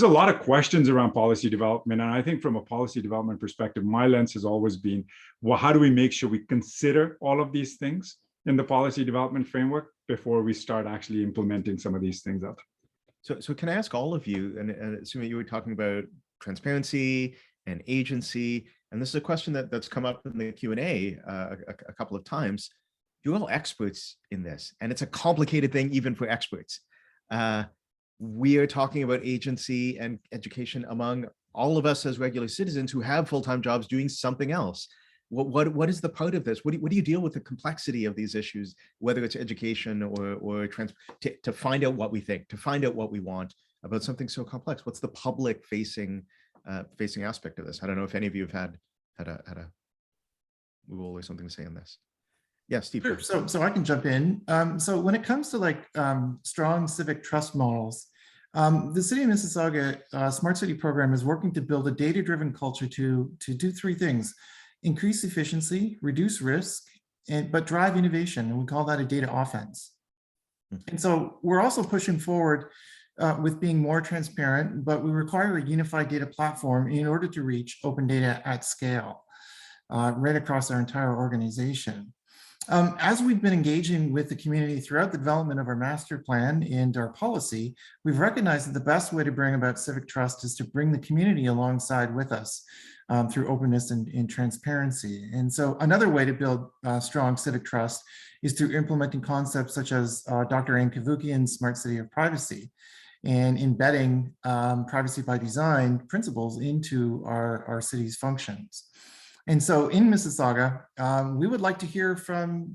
a lot of questions around policy development. And I think from a policy development perspective, my lens has always been, well, how do we make sure we consider all of these things in the policy development framework before we start actually implementing some of these things out? So can I ask all of you, and Sumit, you were talking about transparency and agency, and this is a question that's come up in the Q&A a couple of times. You're all experts in this, and it's a complicated thing even for experts. We are talking about agency and education among all of us as regular citizens who have full-time jobs doing something else. What is the part of this? What do you deal with the complexity of these issues, whether it's education or to find out what we think, to find out what we want about something so complex? What's the public facing aspect of this? I don't know if any of you have had a rule or something to say on this. Yeah, Steve. Sure. So I can jump in. So when it comes to strong civic trust models, the City of Mississauga Smart City program is working to build a data-driven culture to do three things: increase efficiency, reduce risk, but drive innovation. And we call that a data offense. And so we're also pushing forward with being more transparent, but we require a unified data platform in order to reach open data at scale, right across our entire organization. As we've been engaging with the community throughout the development of our master plan and our policy, we've recognized that the best way to bring about civic trust is to bring the community alongside with us through openness and transparency. And so another way to build strong civic trust is through implementing concepts such as Dr. Ann Kavukian's Smart City of Privacy, and embedding privacy by design principles into our city's functions. And so in Mississauga, we would like to hear from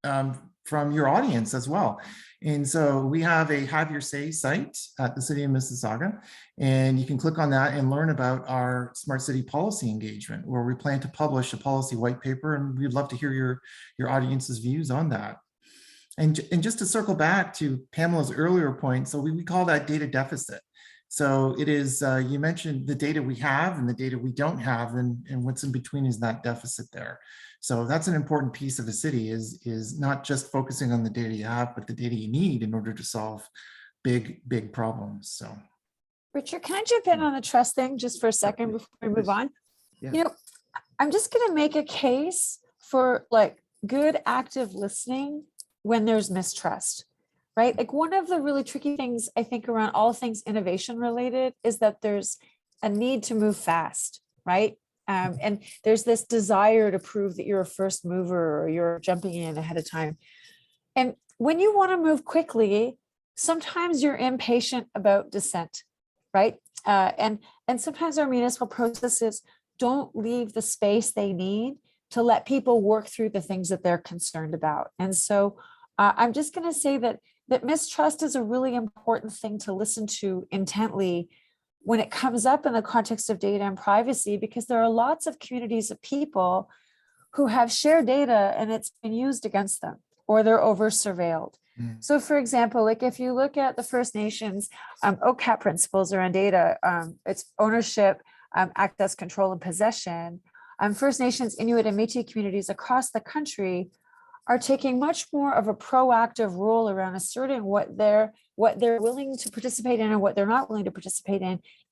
your audience as well. And so we have a Have Your Say site at the City of Mississauga, and you can click on that and learn about our Smart City policy engagement, where we plan to publish a policy white paper, and we'd love to hear your audience's views on that. And just to circle back to Pamela's earlier point, so we call that data deficit. So it is, you mentioned the data we have and the data we don't have, and what's in between is that deficit there. So that's an important piece of a city, is not just focusing on the data you have, but the data you need in order to solve big problems. So, Richard, can I jump in on the trust thing just for a second before we move on? Yeah. I'm just going to make a case for like good active listening when there's mistrust. Right? Like one of the really tricky things I think around all things innovation related is that there's a need to move fast, right? And there's this desire to prove that you're a first mover or you're jumping in ahead of time. And when you want to move quickly, sometimes you're impatient about dissent, right? And sometimes our municipal processes don't leave the space they need to let people work through the things that they're concerned about. And so I'm just going to say that mistrust is a really important thing to listen to intently when it comes up in the context of data and privacy, because there are lots of communities of people who have shared data and it's been used against them, or they're over surveilled. So for example, like if you look at the First Nations OCAP principles around data, it's ownership, access, control, and possession. First Nations, Inuit, and Métis communities across the country are taking much more of a proactive role around asserting what they're willing to participate in and what they're not willing to participate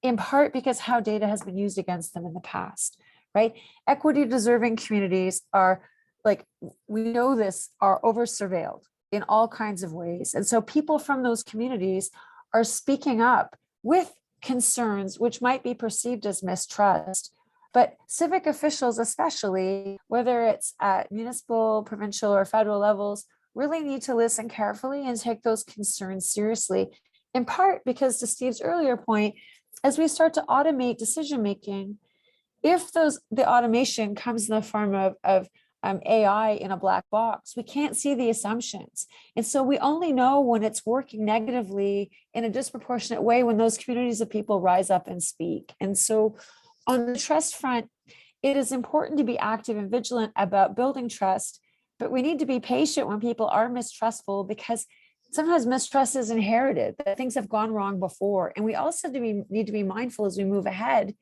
in part because how data has been used against them in the past, right? Equity deserving communities are, like, we know this, are over surveilled in all kinds of ways. And so people from those communities are speaking up with concerns which might be perceived as mistrust. But civic officials, especially, whether it's at municipal, provincial, or federal levels, really need to listen carefully and take those concerns seriously, in part because, to Steve's earlier point, as we start to automate decision-making, if the automation comes in the form of AI in a black box, we can't see the assumptions. And so we only know when it's working negatively in a disproportionate way when those communities of people rise up and speak. And so on the trust front, it is important to be active and vigilant about building trust, but we need to be patient when people are mistrustful, because sometimes mistrust is inherited, that things have gone wrong before. And we also need to be mindful as we move ahead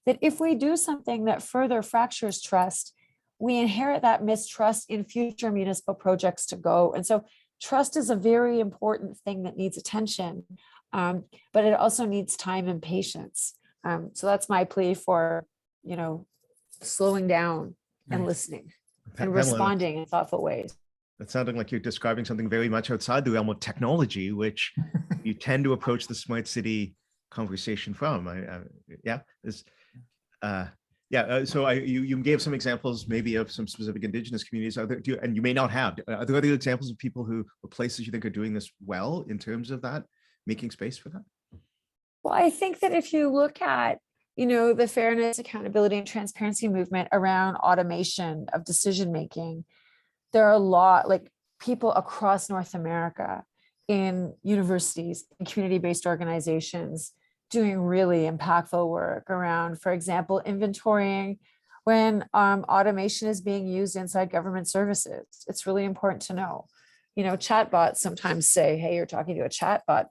that if we do something that further fractures trust, we inherit that mistrust in future municipal projects to go. And so trust is a very important thing that needs attention, but it also needs time and patience. So that's my plea for, slowing down and listening and responding in thoughtful ways. That sounded like you're describing something very much outside the realm of technology, which you tend to approach the smart city conversation from. So you gave some examples maybe of some specific Indigenous communities. And you may not have. Are there other examples of people or places you think are doing this well in terms of that, making space for that? Well, I think that if you look at, the fairness, accountability, and transparency movement around automation of decision-making, there are a lot, like people across North America in universities and community-based organizations doing really impactful work around, for example, inventorying when automation is being used inside government services. It's really important to know. Chatbots sometimes say, hey, you're talking to a chatbot,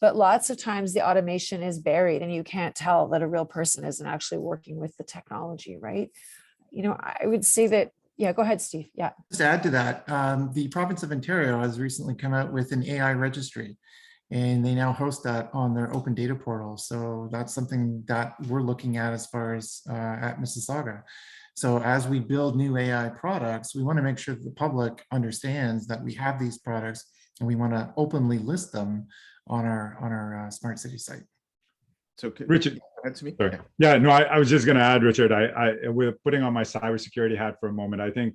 but lots of times the automation is buried and you can't tell that a real person isn't actually working with the technology, right? I would say that, yeah, go ahead, Steve. Yeah. Just to add to that, the province of Ontario has recently come out with an AI registry, and they now host that on their open data portal. So that's something that we're looking at as far as at Mississauga. So as we build new AI products, we want to make sure that the public understands that we have these products and we want to openly list them on our smart city site. So Richard, answer me. sorry. Yeah, no, I was just going to add, Richard, we're putting on my cybersecurity hat for a moment. I think,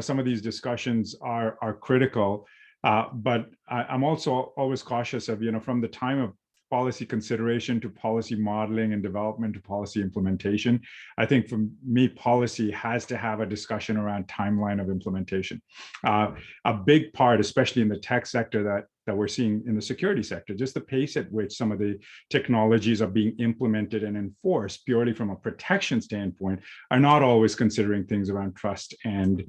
some of these discussions are critical, but I'm also always cautious of, from the time of policy consideration to policy modeling and development to policy implementation. I think for me, policy has to have a discussion around timeline of implementation. A big part, especially in the tech sector that we're seeing in the security sector, just the pace at which some of the technologies are being implemented and enforced purely from a protection standpoint are not always considering things around trust and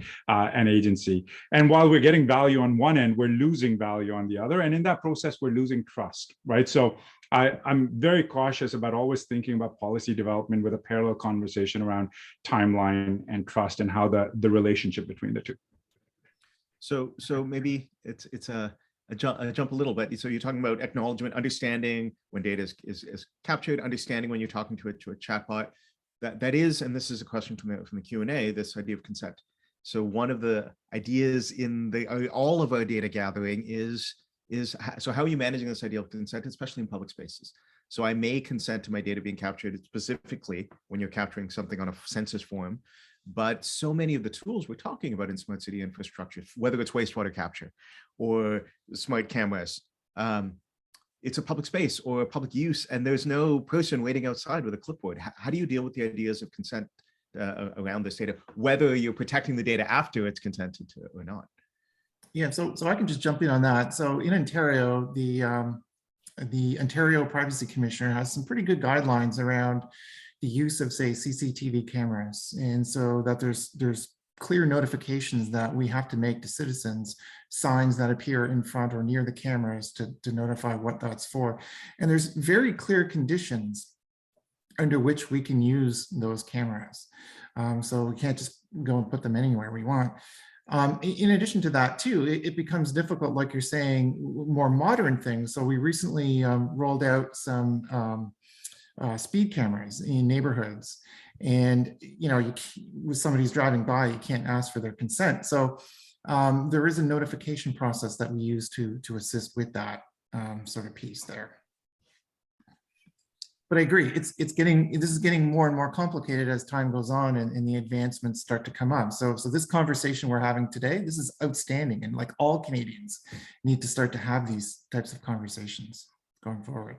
agency. And while we're getting value on one end, we're losing value on the other. And in that process, we're losing trust, right? So I'm very cautious about always thinking about policy development with a parallel conversation around timeline and trust and how the relationship between the two. So maybe it's a jump a little bit. So you're talking about acknowledgement, understanding when data is captured, understanding when you're talking to a chatbot. That is, and this is a question from the Q&A, this idea of consent. So one of the ideas in all of our data gathering is so how are you managing this idea of consent, especially in public spaces? So I may consent to my data being captured specifically when you're capturing something on a census form. But so many of the tools we're talking about in smart city infrastructure, whether it's wastewater capture or smart cameras, it's a public space or a public use, and there's no person waiting outside with a clipboard. How do you deal with the ideas of consent around this data, whether you're protecting the data after it's consented to or not. Yeah, so I can just jump in on that. So in Ontario, the Ontario Privacy Commissioner has some pretty good guidelines around the use of, say, CCTV cameras, and so that there's clear notifications that we have to make to citizens, signs that appear in front or near the cameras to notify what that's for. And there's very clear conditions under which we can use those cameras. So we can't just go and put them anywhere we want. In addition to that too, it becomes difficult, like you're saying, more modern things. So we recently rolled out some speed cameras in neighborhoods, and with somebody who's driving by, you can't ask for their consent. So there is a notification process that we use to assist with that sort of piece there. But I agree, this is getting more and more complicated as time goes on and the advancements start to come up. So this conversation we're having today, this is outstanding, and like all Canadians need to start to have these types of conversations going forward.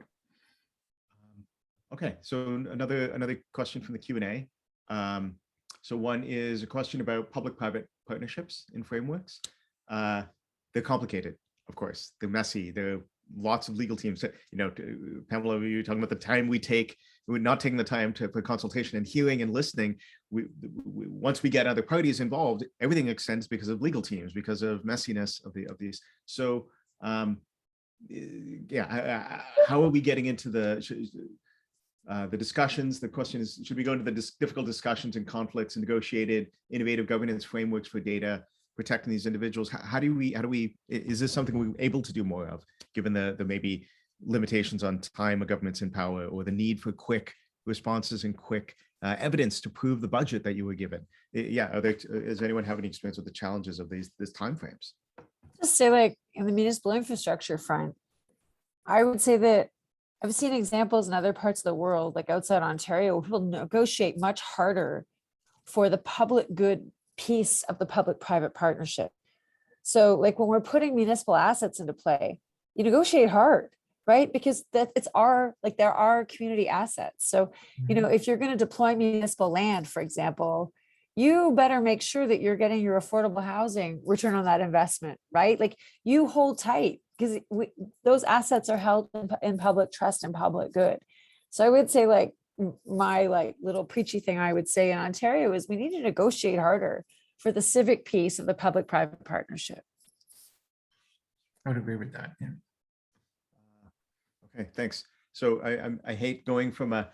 Okay, so another question from the Q&A. So one is a question about public-private partnerships in frameworks. They're complicated, of course. They're messy. They're lots of legal teams. Pamela, you were talking about the time we take. We're not taking the time for consultation and hearing and listening. Once we get other parties involved, everything extends because of legal teams, because of messiness of these. So yeah, how are we getting into the discussions? The question is, should we go into the difficult discussions and conflicts and negotiated innovative governance frameworks for data, protecting these individuals? How do we, is this something we're able to do more of, given the maybe limitations on time of governments in power, or the need for quick responses and quick evidence to prove the budget that you were given? Yeah, does anyone have any experience with the challenges of these timeframes? Just say, like, in the municipal infrastructure front, I would say that I've seen examples in other parts of the world, like outside Ontario, where people negotiate much harder for the public good piece of the public-private partnership. So like when we're putting municipal assets into play, you negotiate hard, right? Because they're our community assets. So, if you're going to deploy municipal land, for example, you better make sure that you're getting your affordable housing return on that investment, right? Like, you hold tight, because those assets are held in public trust and public good. So I would say, like, my little preachy thing I would say in Ontario is we need to negotiate harder for the civic piece of the public-private partnership. I would agree with that. Yeah. Okay, thanks. So I hate going from a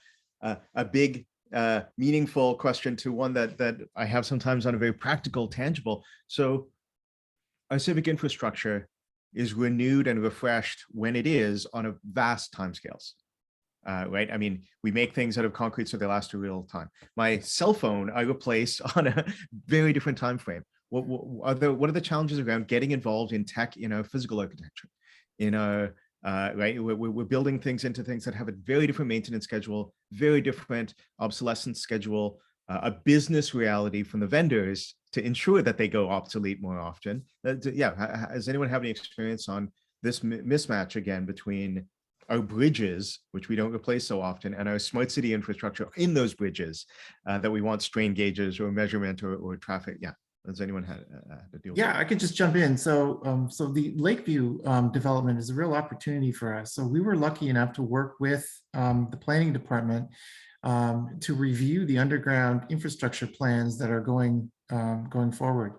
big meaningful question to one that I have sometimes on a very practical, tangible. So our civic infrastructure is renewed and refreshed when it is on a vast timescales. Right? I mean, we make things out of concrete so they last a real time. My cell phone I replace on a very different time frame. What are the challenges around getting involved in tech in our physical architecture? Right, we're building things into things that have a very different maintenance schedule, very different obsolescence schedule, a business reality from the vendors to ensure that they go obsolete more often. Yeah, does anyone have any experience on this mismatch again between our bridges, which we don't replace so often, and our smart city infrastructure in those bridges that we want strain gauges or measurement or traffic? Yeah, does anyone have to deal with? Yeah, I could just jump in. So, so the Lakeview development is a real opportunity for us. So we were lucky enough to work with the planning department to review the underground infrastructure plans that are going forward.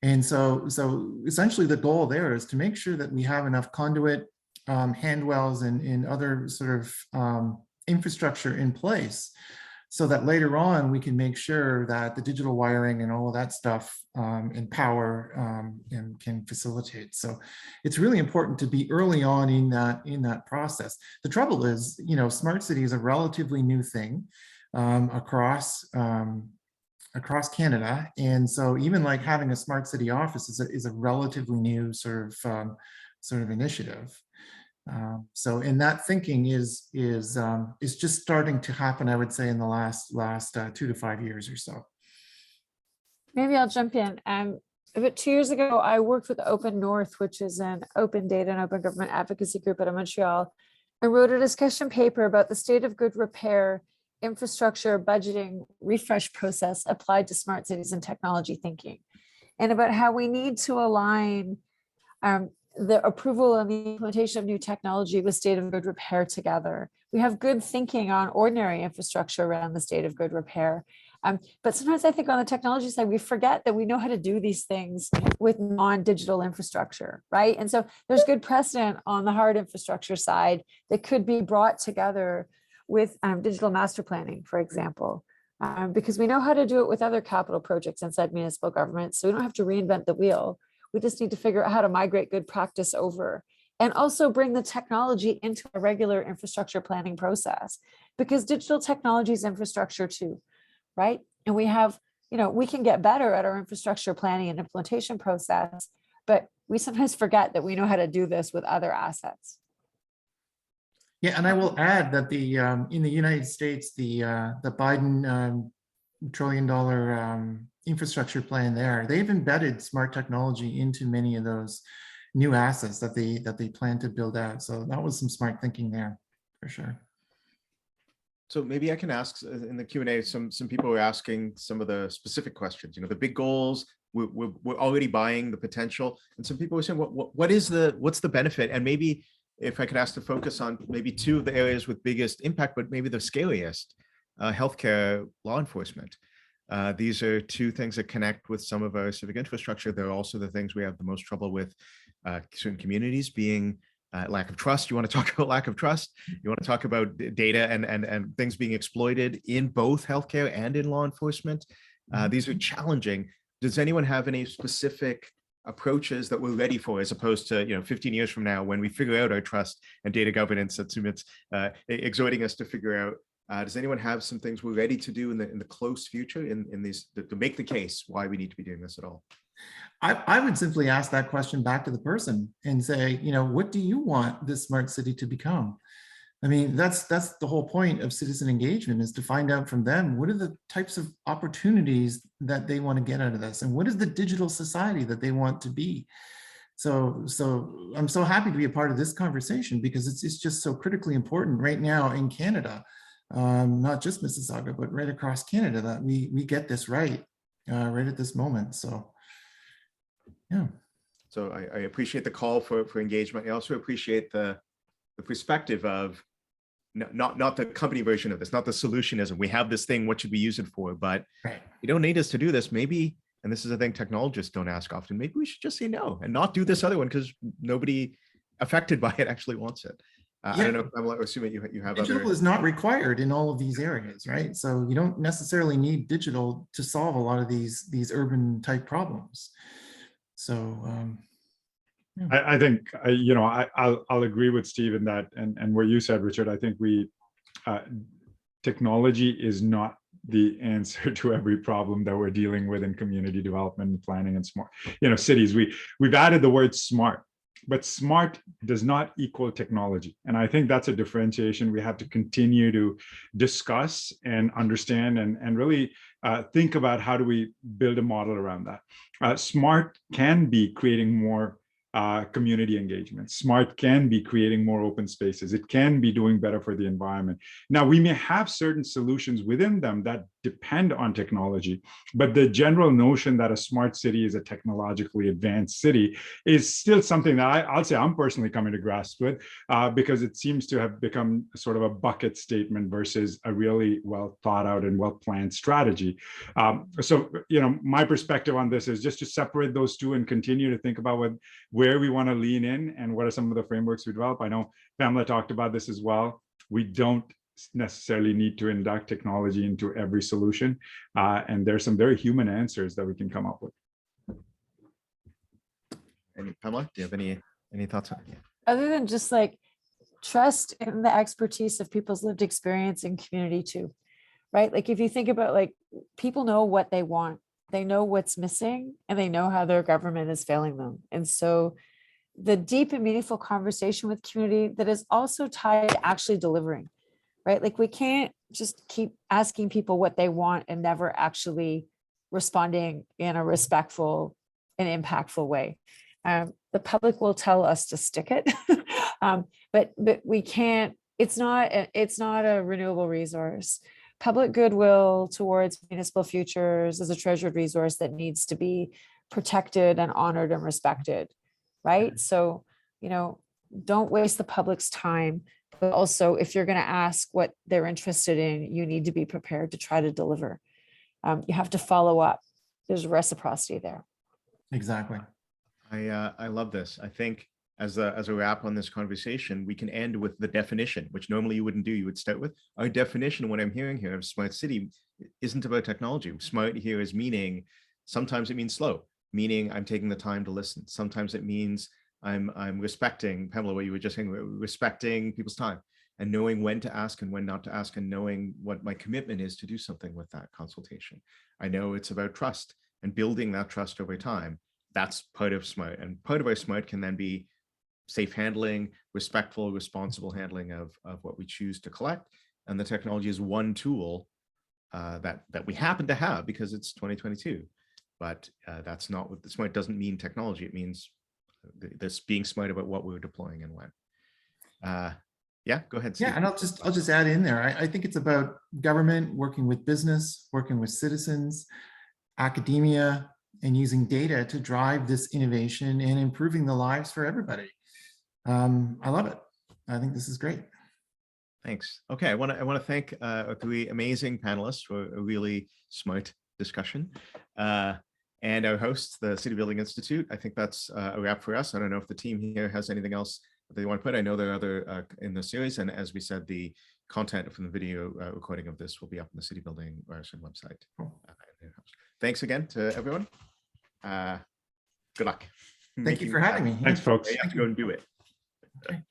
And so essentially the goal there is to make sure that we have enough conduit, handwells, and other sort of infrastructure in place, so that later on we can make sure that the digital wiring and all of that stuff and power and can facilitate. So it's really important to be early on in that process. The trouble is, smart city is a relatively new thing across Canada, and so even like having a smart city office is a relatively new sort of initiative. And that thinking is just starting to happen, I would say, in the last 2 to 5 years or so. Maybe I'll jump in. About 2 years ago, I worked with Open North, which is an open data and open government advocacy group out of Montreal, and wrote a discussion paper about the state of good repair infrastructure budgeting refresh process applied to smart cities and technology thinking, and about how we need to align the approval and the implementation of new technology with state of good repair together. We have good thinking on ordinary infrastructure around the state of good repair. But sometimes I think on the technology side, we forget that we know how to do these things with non-digital infrastructure, right? And so there's good precedent on the hard infrastructure side that could be brought together with digital master planning, for example, because we know how to do it with other capital projects inside municipal government. So we don't have to reinvent the wheel. We just need to figure out how to migrate good practice over and also bring the technology into a regular infrastructure planning process, because digital technology is infrastructure too, right? And we have, we can get better at our infrastructure planning and implementation process, but we sometimes forget that we know how to do this with other assets. Yeah, and I will add that the in the United States, the Biden $1 trillion infrastructure plan there, they've embedded smart technology into many of those new assets that they plan to build out. So that was some smart thinking there, for sure. So maybe I can ask in the Q&A, some people are asking some of the specific questions, the big goals, we're already buying the potential. And some people are saying, what's the benefit? And maybe if I could ask to focus on maybe two of the areas with biggest impact, but maybe the scariest, healthcare, law enforcement. These are two things that connect with some of our civic infrastructure. They're also the things we have the most trouble with, certain communities being lack of trust. You want to talk about lack of trust? You want to talk about data and things being exploited in both healthcare and in law enforcement? These are challenging. Does anyone have any specific approaches that we're ready for, as opposed to 15 years from now when we figure out our trust and data governance that Sumit's exhorting us to figure out? Does anyone have some things we're ready to do in the close future in these to make the case why we need to be doing this at all? I would simply ask that question back to the person and say, what do you want this smart city to become? I mean, that's the whole point of citizen engagement, is to find out from them, what are the types of opportunities that they want to get out of this? And what is the digital society that they want to be? So I'm so happy to be a part of this conversation, because it's just so critically important right now in Canada, not just Mississauga, but right across Canada, that we get this right at this moment. So, yeah. So I appreciate the call for engagement. I also appreciate the perspective of not the company version of this, not the solutionism. We have this thing, what should we use it for? But right. You don't need us to do this. Maybe, and this is a thing technologists don't ask often, maybe we should just say no and not do this other one, because nobody affected by it actually wants it. I don't know, I'm assuming you have digital other... is not required in all of these areas, right? So you don't necessarily need digital to solve a lot of these urban type problems. So yeah. I think I'll agree with Steve in that, and what you said, Richard. I think technology is not the answer to every problem that we're dealing with in community development and planning and smart cities. We've added the word smart. But smart does not equal technology. And I think that's a differentiation we have to continue to discuss and understand and really think about, how do we build a model around that. Smart can be creating more community engagement. Smart can be creating more open spaces. It can be doing better for the environment. Now, we may have certain solutions within them that depend on technology, but the general notion that a smart city is a technologically advanced city is still something that I'll say I'm personally coming to grasp with, because it seems to have become sort of a bucket statement versus a really well thought out and well planned strategy. So, my perspective on this is just to separate those two and continue to think about where we want to lean in and what are some of the frameworks we develop. I know Pamela talked about this as well. We don't necessarily need to induct technology into every solution. And there's some very human answers that we can come up with. And Pamela, do you have any thoughts on it? Other than just like trust in the expertise of people's lived experience and community too, right? Like if you think about, like, people know what they want, they know what's missing, and they know how their government is failing them. And so the deep and meaningful conversation with community that is also tied to actually delivering, right? Like we can't just keep asking people what they want and never actually responding in a respectful and impactful way. The public will tell us to stick it, but we can't. It's not a renewable resource. public goodwill towards municipal futures is a treasured resource that needs to be protected and honored and respected, right? So, you know, don't waste the public's time, but also if you're going to ask what they're interested in, you need to be prepared to try to deliver. You have to follow up. There's reciprocity there. Exactly. I love this. I think as a wrap on this conversation, we can end with the definition, which normally you wouldn't do. You would start with our definition. What I'm hearing here of smart city isn't about technology. Smart here is meaning, sometimes it means slow, meaning I'm taking the time to listen. Sometimes it means I'm respecting, Pamela, what you were just saying, respecting people's time and knowing when to ask and when not to ask, and knowing what my commitment is to do something with that consultation. I know it's about trust and building that trust over time. That's part of smart, and part of our smart can then be safe handling, respectful, responsible handling of what we choose to collect. And the technology is one tool that we happen to have because it's 2022, but that's not what the smart doesn't mean technology. It means this being smart about what we're deploying and when. Yeah, go ahead, Steve. Yeah, and I'll just add in there. I think it's about government working with business, working with citizens, academia, and using data to drive this innovation and improving the lives for everybody. I love it. I think this is great. Thanks. Okay, I want to thank our three amazing panelists for a really smart discussion. And our host, the City Building Institute. I think that's a wrap for us. I don't know if the team here has anything else that they want to put. I know there are other in the series, and as we said, the content from the video recording of this will be up on the City Building Ryerson website. Thanks again to everyone. Good luck. Thank you for having me. Thanks, folks. You have to go and do it. Okay.